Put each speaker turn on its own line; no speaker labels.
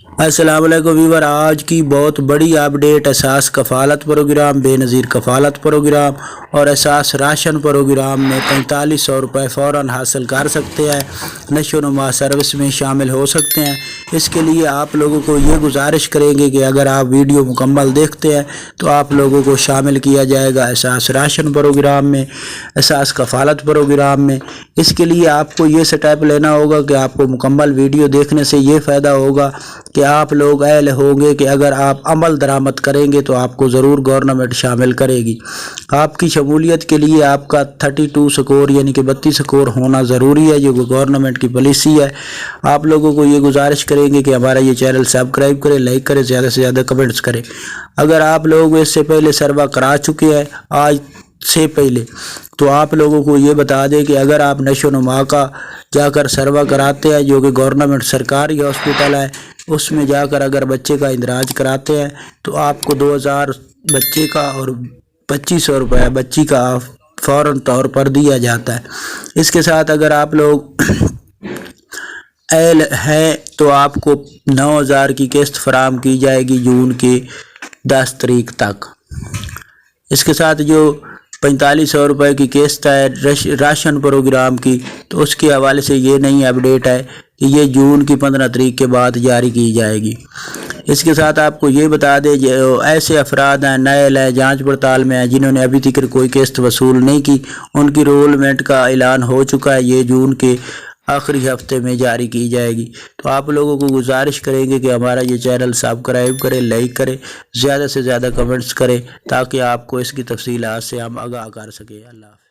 السلام علیکم ویور، آج کی بہت بڑی اپڈیٹ احساس کفالت پروگرام، بے نظیر کفالت پروگرام اور احساس راشن پروگرام میں 4500 روپے فوراً حاصل کر سکتے ہیں، نشو و نما سروس میں شامل ہو سکتے ہیں۔ اس کے لیے آپ لوگوں کو یہ گزارش کریں گے کہ اگر آپ ویڈیو مکمل دیکھتے ہیں تو آپ لوگوں کو شامل کیا جائے گا احساس راشن پروگرام میں، احساس کفالت پروگرام میں۔ اس کے لیے آپ کو یہ سٹیپ لینا ہوگا کہ آپ کو مکمل ویڈیو دیکھنے سے یہ فائدہ ہوگا کہ آپ لوگ اہل ہوں گے کہ اگر آپ عمل درآمد کریں گے تو آپ کو ضرور گورنمنٹ شامل کرے گی۔ آپ کی شمولیت کے لیے آپ کا 32 سکور یعنی کہ 32 سکور ہونا ضروری ہے، جو کہ گورنمنٹ کی پالیسی ہے۔ آپ لوگوں کو یہ گزارش کریں گے کہ ہمارا یہ چینل سبسکرائب کریں، لائک کریں، زیادہ سے زیادہ کمنٹس کریں۔ اگر آپ لوگ اس سے پہلے سروا کرا چکے ہیں آج سے پہلے تو آپ لوگوں کو یہ بتا دیں کہ اگر آپ نشو و نما کا جا کر سروا کراتے ہیں، جو کہ گورنمنٹ سرکاری ہاسپٹل ہے، اس میں جا کر اگر بچے کا اندراج کراتے ہیں تو آپ کو 2000 بچے کا اور 2500 روپے بچی کا فوراً طور پر دیا جاتا ہے۔ اس کے ساتھ اگر آپ لوگ اہل ہیں تو آپ کو 9000 کی قسط فراہم کی جائے گی جون کی 10 تاریخ تک۔ اس کے ساتھ جو 4500 روپے کی قسط ہے راشن پروگرام کی، تو اس کے حوالے سے یہ نئی اپڈیٹ ہے کہ یہ جون کی 15 تاریخ کے بعد جاری کی جائے گی۔ اس کے ساتھ آپ کو یہ بتا دیں جو ایسے افراد ہیں، نئے ہیں، جانچ پڑتال میں ہیں، جنہوں نے ابھی تک کوئی قسط وصول نہیں کی، ان کی رولمنٹ کا اعلان ہو چکا ہے، یہ جون کے آخری ہفتے میں جاری کی جائے گی۔ تو آپ لوگوں کو گزارش کریں گے کہ ہمارا یہ چینل سبسکرائب کریں، لائک کریں، زیادہ سے زیادہ کمنٹس کریں تاکہ آپ کو اس کی تفصیلات سے ہم آگاہ کر سکیں۔ اللہ حافظ۔